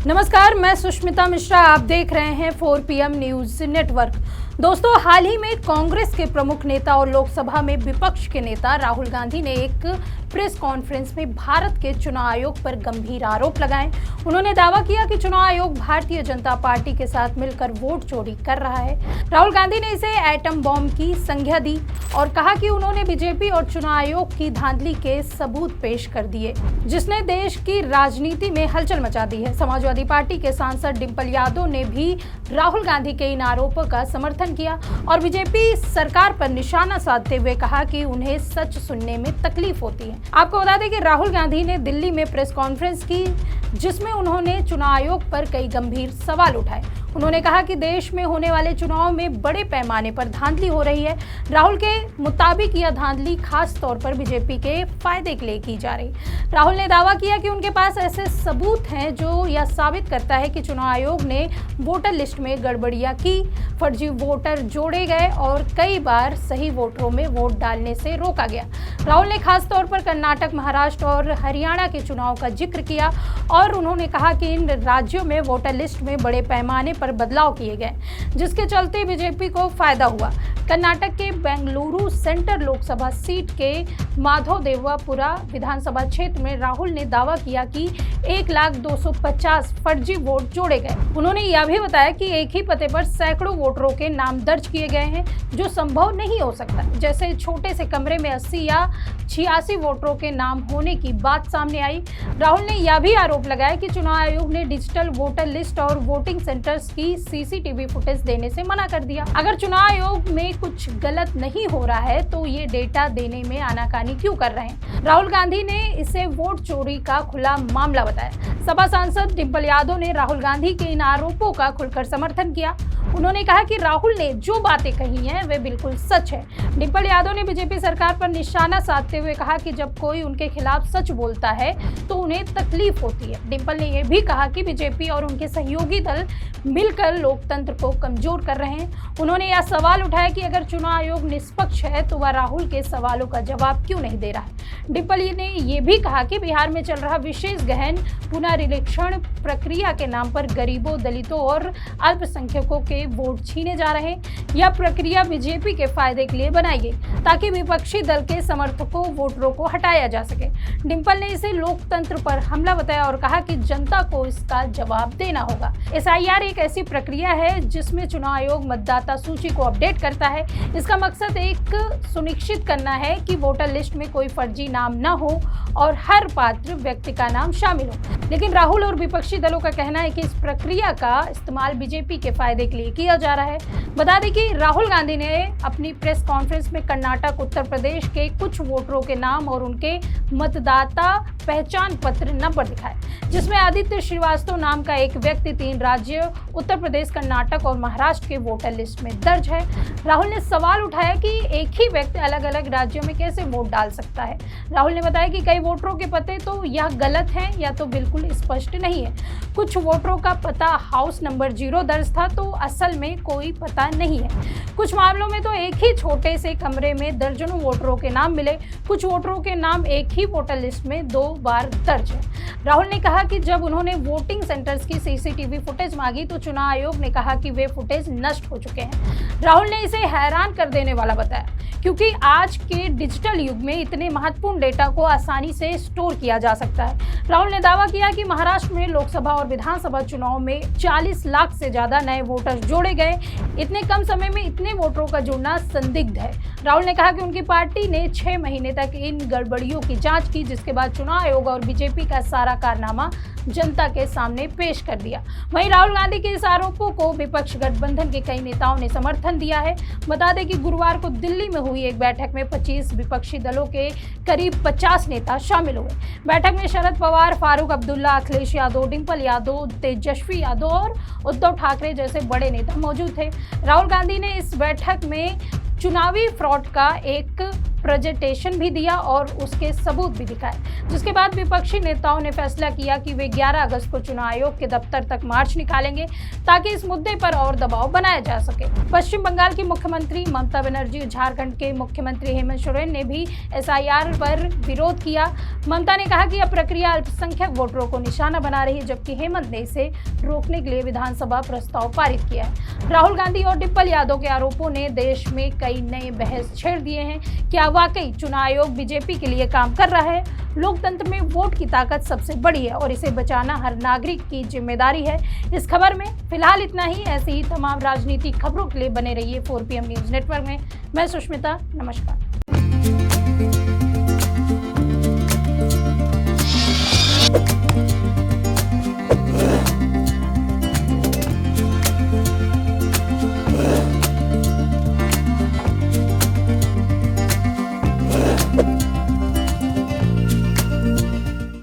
नमस्कार, मैं सुष्मिता मिश्रा। आप देख रहे हैं 4 PM न्यूज नेटवर्क। दोस्तों, हाल ही में कांग्रेस के प्रमुख नेता और लोकसभा में विपक्ष के नेता राहुल गांधी ने एक प्रेस कॉन्फ्रेंस में भारत के चुनाव आयोग पर गंभीर आरोप लगाए। उन्होंने दावा किया कि चुनाव आयोग भारतीय जनता पार्टी के साथ मिलकर वोट चोरी कर रहा है। राहुल गांधी ने इसे एटम बॉम्ब की संज्ञा दी और कहा कि उन्होंने बीजेपी और चुनाव आयोग की धांधली के सबूत पेश कर दिए, जिसने देश की राजनीति में हलचल मचा दी है। समाजवादी पार्टी के सांसद डिंपल यादव ने भी राहुल गांधी के इन आरोपों का समर्थन किया और बीजेपी सरकार पर निशाना साधते हुए कहा कि उन्हें सच सुनने में तकलीफ होती है। आपको बता दें कि राहुल गांधी ने दिल्ली में प्रेस कॉन्फ्रेंस की, जिसमें उन्होंने चुनाव आयोग पर कई गंभीर सवाल उठाए। उन्होंने कहा कि देश में होने वाले चुनाव में बड़े पैमाने पर धांधली हो रही है। राहुल के मुताबिक यह धांधली खास तौर पर बीजेपी के फायदे के लिए की जा रही। राहुल ने दावा किया कि उनके पास ऐसे सबूत हैं जो यह साबित करता है कि चुनाव आयोग ने वोटर लिस्ट में गड़बड़ियां की, फर्जी वोटर जोड़े गए और कई बार सही वोटरों में वोट डालने से रोका गया। राहुल ने खास तौर पर कर्नाटक, महाराष्ट्र और हरियाणा के चुनाव का जिक्र किया और उन्होंने कहा कि इन राज्यों में वोटर लिस्ट में बड़े पैमाने पर बदलाव किए गए, जिसके चलते बीजेपी को फायदा हुआ। कर्नाटक के बेंगलुरु सेंट्रल लोकसभा सीट के माधवदेवपुरा विधानसभा क्षेत्र में राहुल ने दावा किया कि 1,250,000 फर्जी वोट जोड़े गए। उन्होंने यह भी बताया कि एक ही पते पर सैकड़ों वोटरों के नाम दर्ज किए गए हैं, जो संभव नहीं हो सकता। जैसे छोटे से कमरे में 80 या 86 वोटरों के नाम होने की बात सामने आई। राहुल ने यह भी आरोप लगाया कि चुनाव आयोग ने डिजिटल वोटर लिस्ट और वोटिंग सेंटर्स की CCTV फुटेज देने से मना कर दिया। अगर चुनाव आयोग में कुछ गलत नहीं हो रहा है तो ये डेटा देने में आनाकानी क्यों कर रहे हैं? राहुल गांधी ने इसे वोट चोरी का खुला मामला बताया। सपा सांसद डिंपल यादव ने राहुल गांधी के इन आरोपों का खुलकर समर्थन किया। उन्होंने कहा कि राहुल ने जो बातें कही हैं वे बिल्कुल सच है। डिंपल यादव ने बीजेपी सरकार पर निशाना साधते हुए कहा कि जब कोई उनके खिलाफ सच बोलता है तो उन्हें तकलीफ होती है। डिंपल ने यह भी कहा कि बीजेपी और उनके सहयोगी दल मिलकर लोकतंत्र को कमजोर कर रहे हैं। उन्होंने यह सवाल उठाया कि अगर चुनाव आयोग निष्पक्ष है तो वह राहुल के सवालों का जवाब क्यों नहीं दे रहा है। डिंपल ने यह भी कहा कि बिहार में चल रहा विशेष गहन पुनरीक्षण प्रक्रिया के नाम पर गरीबों, दलितों और अल्पसंख्यकों के वोट छीने जा रहे हैं। यह प्रक्रिया बीजेपी के फायदे के लिए बनाई गई ताकि विपक्षी दल के समर्थकों, वोटरों को हटाया जा सके। डिंपल ने इसे लोकतंत्र पर हमला बताया और कहा कि जनता को इसका जवाब देना होगा। SIR एक ऐसी प्रक्रिया है जिसमें चुनाव आयोग मतदाता सूची को अपडेट करता है। इसका मकसद एक सुनिश्चित करना है कि वोटर लिस्ट में कोई फर्जी नाम न हो और हर पात्र व्यक्ति का नाम शामिल हो। लेकिन राहुल और विपक्षी दलों का कहना है कि इस प्रक्रिया का इस्तेमाल बीजेपी के फायदे के लिए किया जा रहा है। बता दें कि राहुल गांधी ने अपनी प्रेस कॉन्फ्रेंस में कर्नाटक, उत्तर प्रदेश के कुछ वोटरों के नाम और उनके मतदाता पहचान पत्र नंबर दिखाए, जिसमें आदित्य श्रीवास्तव नाम का एक व्यक्ति 3 राज्य उत्तर प्रदेश, कर्नाटक और महाराष्ट्र के वोटर लिस्ट में दर्ज है। राहुल ने सवाल उठाया कि एक ही व्यक्ति अलग अलग राज्यों में कैसे वोट डाल सकता है। राहुल ने बताया कि कई वोटरों के पते तो या गलत हैं या तो बिल्कुल स्पष्ट नहीं है। कुछ वोटरों का पता हाउस नंबर 0 दर्ज था तो असल में कोई पता नहीं है। कुछ मामलों में तो एक ही छोटे से कमरे में दर्जनों वोटरों के नाम मिले। कुछ वोटरों के नाम एक ही वोटर लिस्ट में 2 बार दर्ज है। राहुल ने कहा कि जब उन्होंने वोटिंग सेंटर्स की CCTV फुटेज मांगी तो चुनाव आयोग ने कहा कि वे फुटेज नष्ट हो चुके हैं। राहुल ने इसे हैरान कर देने वाला बताया, क्योंकि आज के डिजिटल युग में इतने महत्वपूर्ण डेटा को आसानी से स्टोर किया जा सकता है। राहुल ने दावा किया कि महाराष्ट्र में लोकसभा और विधानसभा चुनाव में 40 लाख से ज्यादा नए वोटर जोड़े गए। इतने कम समय में इतने वोटरों का जुड़ना संदिग्ध है। राहुल ने कहा कि उनकी पार्टी ने 6 महीने तक इन गड़बड़ियों की जांच की, जिसके बाद चुनाव आयोग और बीजेपी का सारा कारनामा जनता के सामने पेश कर दिया। वहीं राहुल गांधी के इस आरोपों को विपक्ष गठबंधन के कई नेताओं ने समर्थन दिया है। बता दें कि गुरुवार को दिल्ली में हुई एक बैठक में 25 विपक्षी दलों के करीब 50 नेता शामिल हुए। बैठक में शरद पवार, फारूक अब्दुल्ला, अखिलेश यादव, डिंपल यादव, तेजस्वी यादव और उद्धव ठाकरे जैसे बड़े नेता मौजूद थे। राहुल गांधी ने इस बैठक में चुनावी फ्रॉड का एक प्रेजेंटेशन भी दिया और उसके सबूत भी दिखाए, जिसके बाद विपक्षी नेताओं ने फैसला किया कि वे 11 अगस्त को चुनाव आयोग के दफ्तर तक मार्च निकालेंगे ताकि इस मुद्दे पर और दबाव बनाया जा सके। पश्चिम बंगाल की मुख्यमंत्री ममता बनर्जी, झारखंड के मुख्यमंत्री हेमंत सोरेन ने भी SIR पर विरोध किया। ममता ने कहा कि यह प्रक्रिया अल्पसंख्यक वोटरों को निशाना बना रही है, जबकि हेमंत ने इसे रोकने के लिए विधानसभा प्रस्ताव पारित किया है। राहुल गांधी और डिम्पल यादव के आरोपों ने देश में कई नए बहस छेड़ दिए हैं। क्या वाकई चुनाव आयोग बीजेपी के लिए काम कर रहा है? लोकतंत्र में वोट की ताकत सबसे बड़ी है और इसे बचाना हर नागरिक की जिम्मेदारी है। इस खबर में फिलहाल इतना ही। ऐसी ही तमाम राजनीतिक खबरों के लिए बने रहिए 4PM न्यूज नेटवर्क में। मैं सुष्मिता, नमस्कार।